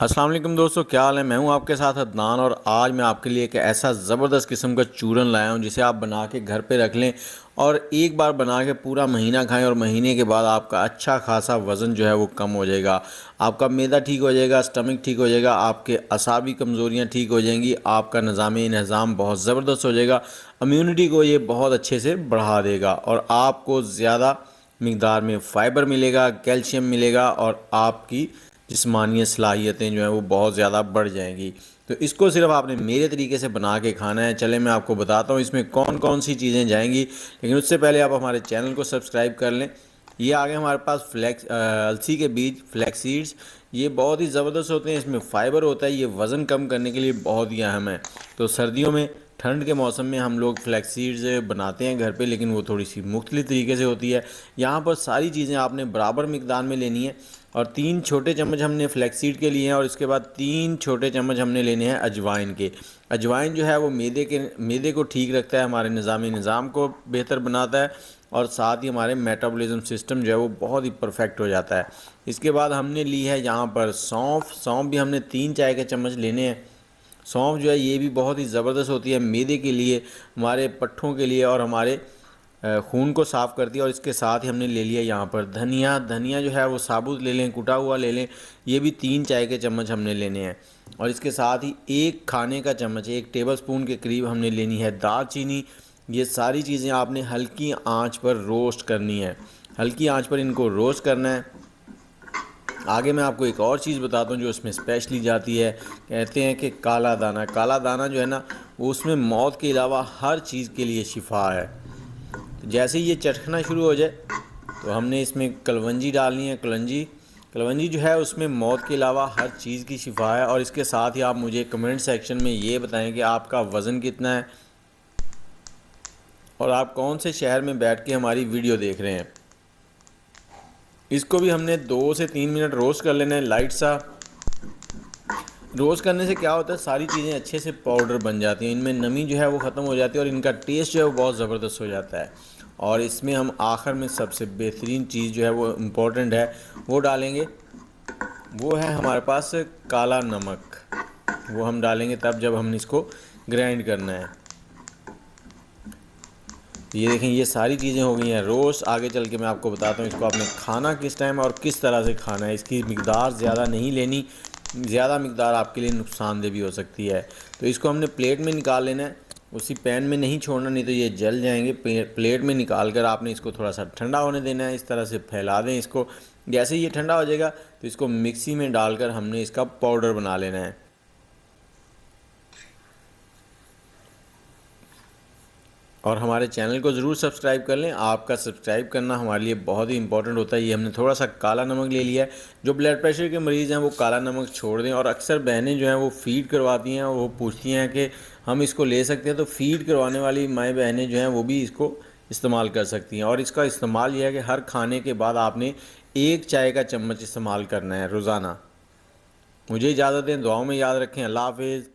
अस्सलाम वालेकुम दोस्तों, क्या हाल है। मैं हूं आपके साथ अदनान और आज मैं आपके लिए एक ऐसा ज़बरदस्त किस्म का चूरन लाया हूं जिसे आप बना के घर पे रख लें और एक बार बना के पूरा महीना खाएं और महीने के बाद आपका अच्छा खासा वज़न जो है वो कम हो जाएगा। आपका मैदा ठीक हो जाएगा, स्टमक ठीक हो जाएगा, आपके असाबी कमज़ोरियाँ ठीक हो जाएंगी, आपका निज़ाम बहुत ज़बरदस्त हो जाएगा। इम्यूनिटी को ये बहुत अच्छे से बढ़ा देगा और आपको ज़्यादा मिकदार में फ़ाइबर मिलेगा, कैल्शियम मिलेगा और आपकी जिस्मानी सलाहियतें जो हैं वो बहुत ज़्यादा बढ़ जाएंगी। तो इसको सिर्फ आपने मेरे तरीके से बना के खाना है। चले मैं आपको बताता हूँ इसमें कौन कौन सी चीज़ें जाएंगी, लेकिन उससे पहले आप हमारे चैनल को सब्सक्राइब कर लें। ये आ गए हमारे पास अलसी के बीज, फ्लैक्स सीड्स। ये बहुत ही ज़बरदस्त होते हैं, इसमें फ़ाइबर होता है, ये वज़न कम करने के लिए बहुत ही अहम है। तो सर्दियों में, ठंड के मौसम में हम लोग फ्लैक्स सीड्स बनाते हैं घर पे, लेकिन वो थोड़ी सी मुख्तलिफ तरीके से होती है। यहाँ पर सारी चीज़ें आपने बराबर मिकदार में लेनी है और 3 छोटे चम्मच हमने फ्लैक्स सीड के लिए हैं और इसके बाद 3 छोटे चम्मच हमने लेने हैं अजवाइन के। अजवाइन जो है वो मैदे को ठीक रखता है, हमारे निज़ाम को बेहतर बनाता है और साथ ही हमारे मेटाबॉलिज्म सिस्टम जो है वो बहुत ही परफेक्ट हो जाता है। इसके बाद हमने ली है यहाँ पर सौंफ। सौंफ भी हमने 3 चाय के चम्मच लेने हैं। सौंफ जो है ये भी बहुत ही ज़बरदस्त होती है मैदे के लिए, हमारे पट्ठों के लिए और हमारे खून को साफ़ करती है। और इसके साथ ही हमने ले लिया यहाँ पर धनिया। धनिया जो है वो साबुत ले लें, कुटा हुआ ले लें। ये भी 3 चाय के चम्मच हमने लेने हैं। और इसके साथ ही 1 खाने का चम्मच, 1 टेबल स्पून के करीब हमने लेनी है दालचीनी। ये सारी चीज़ें आपने हल्की आंच पर रोस्ट करनी है, हल्की आंच पर इनको रोस्ट करना है। आगे मैं आपको एक और चीज़ बताता हूँ जो इसमें स्पेशली जाती है। कहते हैं कि काला दाना, काला दाना जो है ना वो उसमें मौत के अलावा हर चीज़ के लिए शिफा है। तो जैसे ही ये चटकना शुरू हो जाए तो हमने इसमें कलवंजी डालनी है। कलवंजी कलवंजी जो है उसमें मौत के अलावा हर चीज़ की शिफा है। और इसके साथ ही आप मुझे कमेंट सेक्शन में ये बताएं कि आपका वज़न कितना है और आप कौन से शहर में बैठ के हमारी वीडियो देख रहे हैं। इसको भी हमने 2 से 3 मिनट रोस्ट कर लेना है लाइट सा। रोस्ट करने से क्या होता है, सारी चीज़ें अच्छे से पाउडर बन जाती हैं, इनमें नमी जो है वो ख़त्म हो जाती है और इनका टेस्ट जो है वो बहुत ज़बरदस्त हो जाता है। और इसमें हम आखिर में सबसे बेहतरीन चीज़ जो है वो इम्पोर्टेंट है वो डालेंगे, वो है हमारे पास काला नमक। वो हम डालेंगे तब जब हमने इसको ग्राइंड करना है। ये देखें, ये सारी चीज़ें हो गई हैं रोस्ट। आगे चल के मैं आपको बताता हूँ इसको आपने खाना किस टाइम और किस तरह से खाना है। इसकी मिकदार ज़्यादा नहीं लेनी, ज़्यादा मिकदार आपके लिए नुकसानदेह भी हो सकती है। तो इसको हमने प्लेट में निकाल लेना है, उसी पैन में नहीं छोड़ना, नहीं तो ये जल जाएंगे। प्लेट में निकाल कर आपने इसको थोड़ा सा ठंडा होने देना है। इस तरह से फैला दें इसको। जैसे ही ये ठंडा हो जाएगा तो इसको मिक्सी में डालकर हमने इसका पाउडर बना लेना है। और हमारे चैनल को ज़रूर सब्सक्राइब कर लें। आपका सब्सक्राइब करना हमारे लिए बहुत ही इंपॉर्टेंट होता है। ये हमने थोड़ा सा काला नमक ले लिया है। जो ब्लड प्रेशर के मरीज़ हैं वो काला नमक छोड़ दें। और अक्सर बहनें जो हैं वो फ़ीड करवाती हैं और वो पूछती हैं कि हम इसको ले सकते हैं। तो फ़ीड करवाने वाली माएँ बहनें जो हैं वो भी इसको इस्तेमाल कर सकती हैं। और इसका इस्तेमाल यह है कि हर खाने के बाद आपने 1 चाय का चम्मच इस्तेमाल करना है रोज़ाना। मुझे इजाज़त दें, दुआओं में याद रखें। अल्लाह हाफ़िज़।